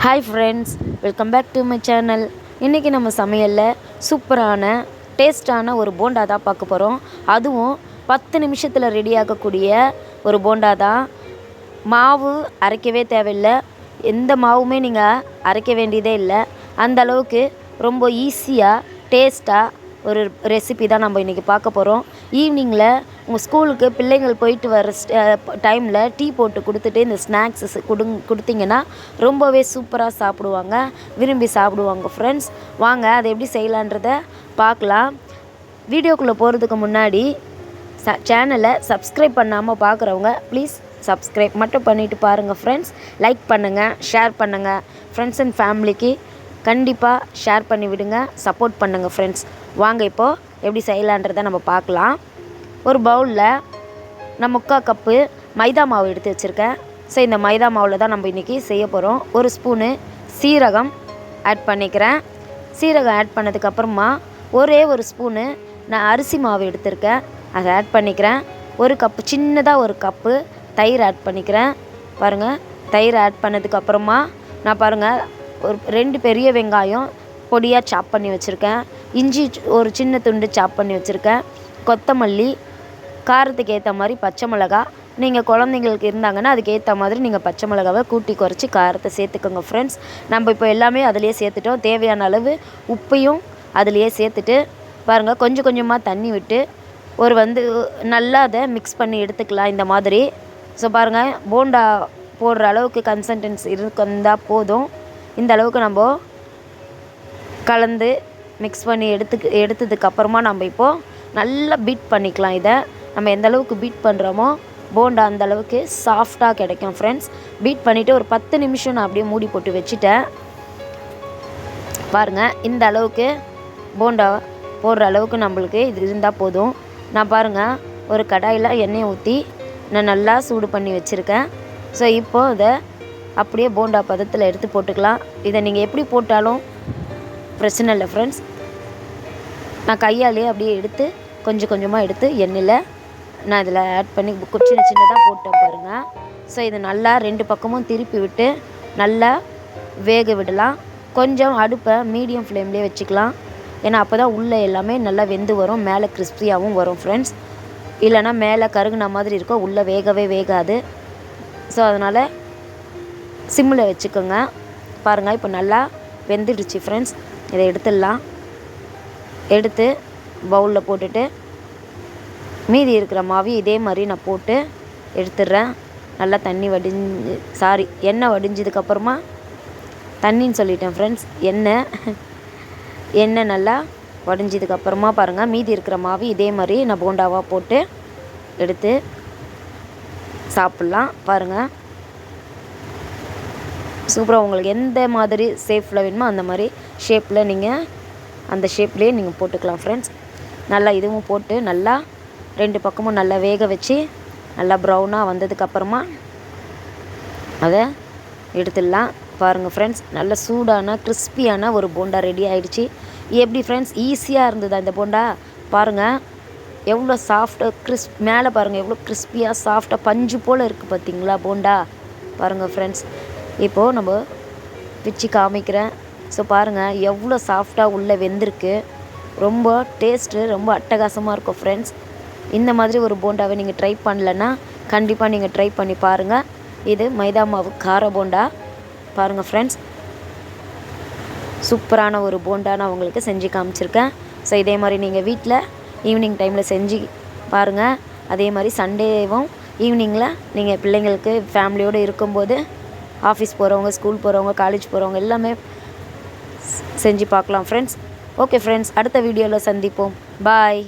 Hi friends, welcome back to my channel. இன்றைக்கி நம்ம சமையலில் சூப்பரான டேஸ்டான ஒரு போண்டா தான் பார்க்க போகிறோம். அதுவும் 10 நிமிஷத்தில் ரெடி ஆகக்கூடிய ஒரு போண்டா தான். மாவு அரைக்கவே தேவையில்லை, எந்த மாவுமே நீங்கள் அரைக்க வேண்டியதே இல்லை. அந்த அளவுக்கு ரொம்ப ஈஸியாக டேஸ்ட்டாக ஒரு ரெசிபி தான் நம்ம இன்றைக்கி பார்க்க போகிறோம். ஈவினிங்கில் உங்கள் ஸ்கூலுக்கு பிள்ளைங்கள் போயிட்டு வர டைமில் டீ போட்டு கொடுத்துட்டு இந்த ஸ்நாக்ஸஸ் கொடுத்தீங்கன்னா ரொம்பவே சூப்பராக சாப்பிடுவாங்க, விரும்பி சாப்பிடுவாங்க. ஃப்ரெண்ட்ஸ், வாங்க அதை எப்படி செய்யலான்றதை பார்க்கலாம். வீடியோக்குள்ளே போகிறதுக்கு முன்னாடி சேனலை சப்ஸ்கிரைப் பண்ணாமல் பார்க்குறவங்க ப்ளீஸ் சப்ஸ்கிரைப் மட்டும் பண்ணிவிட்டு பாருங்கள் ஃப்ரெண்ட்ஸ். லைக் பண்ணுங்கள், ஷேர் பண்ணுங்கள். ஃப்ரெண்ட்ஸ் அண்ட் ஃபேமிலிக்கு கண்டிப்பாக ஷேர் பண்ணி விடுங்க, சப்போர்ட் பண்ணுங்கள் ஃப்ரெண்ட்ஸ். வாங்க இப்போது எப்படி செய்யலான்றதை நம்ம பார்க்கலாம். ஒரு பவுலில் நான் 3/4 கப்பு மைதா மாவு எடுத்து வச்சுருக்கேன். ஸோ இந்த மைதா மாவில் தான் நம்ம இன்றைக்கி செய்ய போகிறோம். 1 ஸ்பூனு சீரகம் ஆட் பண்ணிக்கிறேன். சீரகம் ஆட் பண்ணதுக்கப்புறமா ஒரே 1 ஸ்பூனு நான் அரிசி மாவு எடுத்திருக்கேன், அதை ஆட் பண்ணிக்கிறேன். 1 கப்பு, சின்னதாக 1 கப்பு தயிர் ஆட் பண்ணிக்கிறேன். பாருங்கள், தயிர் ஆட் பண்ணதுக்கப்புறமா நான் பாருங்கள் ஒரு 2 பெரிய வெங்காயம் பொடியாக சாப் பண்ணி வச்சுருக்கேன். இஞ்சி ஒரு சின்ன துண்டு சாப் பண்ணி வச்சுருக்கேன். கொத்தமல்லி, காரத்துக்கு ஏற்ற மாதிரி பச்சை மிளகா, நீங்கள் குழந்தைங்களுக்கு இருந்தாங்கன்னா அதுக்கு ஏற்ற மாதிரி நீங்கள் பச்சை மிளகாவை கூட்டி குறைச்சி காரத்தை சேர்த்துக்கோங்க ஃப்ரெண்ட்ஸ். நம்ம இப்போ எல்லாமே அதிலே சேர்த்துட்டோம். தேவையான அளவு உப்பையும் அதிலையே சேர்த்துட்டு பாருங்கள் கொஞ்சம் கொஞ்சமாக தண்ணி விட்டு நல்லா அதை மிக்ஸ் பண்ணி எடுத்துக்கலாம் இந்த மாதிரி. ஸோ பாருங்கள், போண்டா போடுற அளவுக்கு கன்சிஸ்டன்சி இருந்தால் போதும். இந்த அளவுக்கு நம்ம கலந்து மிக்ஸ் பண்ணி எடுத்ததுக்கப்புறமா நம்ம இப்போது நல்லா பீட் பண்ணிக்கலாம். இதை நம்ம எந்த அளவுக்கு பீட் பண்ணுறோமோ போண்டா அந்த அளவுக்கு சாஃப்டாக கிடைக்கும் ஃப்ரெண்ட்ஸ். பீட் பண்ணிவிட்டு ஒரு 10 நிமிஷம் நான் அப்படியே மூடி போட்டு வச்சுட்டேன். பாருங்கள், இந்த அளவுக்கு போண்டா போடுற அளவுக்கு நம்மளுக்கு இது இருந்தால் போதும். நான் பாருங்கள் ஒரு கடாயில் எண்ணெய் ஊற்றி நான் நல்லா சூடு பண்ணி வச்சுருக்கேன். ஸோ இப்போது இதை அப்படியே போண்டா பதத்தில் எடுத்து போட்டுக்கலாம். இதை நீங்கள் எப்படி போட்டாலும் பிரச்சனை இல்லை ஃப்ரெண்ட்ஸ். நான் கையாலே அப்படியே எடுத்து கொஞ்சம் கொஞ்சமாக எடுத்து எண்ணெயில் நான் இதில் ஆட் பண்ணி சின்ன சின்னதாக போட்டேன் பாருங்கள். ஸோ இது நல்லா 2 பக்கமும் திருப்பி விட்டு நல்லா வேக விடலாம். கொஞ்சம் அடுப்பை மீடியம் ஃப்ளேம்லேயே வச்சுக்கலாம். ஏன்னா அப்போ தான் உள்ளே எல்லாமே நல்லா வெந்து வரும், மேலே கிறிஸ்பியாகவும் வரும் ஃப்ரெண்ட்ஸ். இல்லைனா மேலே கருகுன மாதிரி இருக்கும், உள்ளே வேகவே வேகாது. ஸோ அதனால் சிம்மில் வச்சுக்கோங்க. பாருங்கள், இப்போ நல்லா வெந்துடுச்சு ஃப்ரெண்ட்ஸ். இதை எடுத்துடலாம். எடுத்து பவுலில் போட்டுட்டு மீதி இருக்கிற மாவி இதே மாதிரி நான் போட்டு எடுத்துடுறேன். நல்லா எண்ணெய் வடிஞ்சதுக்கப்புறமா தண்ணின்னு சொல்லிட்டேன் ஃப்ரெண்ட்ஸ். எண்ணெய் நல்லா வடிஞ்சதுக்கப்புறமா பாருங்கள் மீதி இருக்கிற மாவி இதே மாதிரி நான் போண்டாவாக போட்டு எடுத்து சாப்பிட்லாம். பாருங்கள், சூப்பராக உங்களுக்கு எந்த மாதிரி ஷேப்பில் வேணுமோ அந்த மாதிரி ஷேப்பில் நீங்கள் அந்த ஷேப்லேயே நீங்கள் போட்டுக்கலாம் ஃப்ரெண்ட்ஸ். நல்லா இதுவும் போட்டு நல்லா 2 பக்கமும் நல்லா வேக வச்சு நல்லா ப்ரௌனாக வந்ததுக்கப்புறமா அதை எடுத்துடலாம். பாருங்கள் ஃப்ரெண்ட்ஸ், நல்ல சூடான கிறிஸ்பியான ஒரு போண்டா ரெடி ஆகிடுச்சு. எப்படி ஃப்ரெண்ட்ஸ், ஈஸியாக இருந்தது இந்த போண்டா. பாருங்கள் எவ்வளோ சாஃப்டாக மேலே பாருங்கள் எவ்வளோ கிறிஸ்பியாக சாஃப்டாக பஞ்சு போல் இருக்குது பார்த்தீங்களா போண்டா. பாருங்கள் ஃப்ரெண்ட்ஸ், இப்போது நம்ம பிச்சு காமிக்கிறேன். ஸோ பாருங்கள் எவ்வளோ சாஃப்டாக உள்ளே வெந்திருக்கு. ரொம்ப டேஸ்ட்டு ரொம்ப அட்டகாசமாக இருக்கும் ஃப்ரெண்ட்ஸ். இந்த மாதிரி ஒரு போண்டாவை நீங்கள் ட்ரை பண்ணலன்னா கண்டிப்பாக நீங்கள் ட்ரை பண்ணி பாருங்கள். இது மைதா மாவு கார போண்டா. பாருங்கள் ஃப்ரெண்ட்ஸ், சூப்பரான ஒரு போண்டா நான் உங்களுக்கு செஞ்சு காமிச்சிருக்கேன். ஸோ இதே மாதிரி நீங்கள் வீட்டில் ஈவினிங் டைமில் செஞ்சு பாருங்கள். அதே மாதிரி சண்டேவும் ஈவினிங்கில் நீங்கள் பிள்ளைங்களுக்கு ஃபேமிலியோடு இருக்கும்போது ஆஃபீஸ் போகிறவங்க, ஸ்கூல் போகிறவங்க, காலேஜ் போகிறவங்க எல்லாமே செஞ்சு பார்க்கலாம் ஃப்ரெண்ட்ஸ். ஓகே ஃப்ரெண்ட்ஸ், அடுத்த வீடியோவில் சந்திப்போம். பாய்.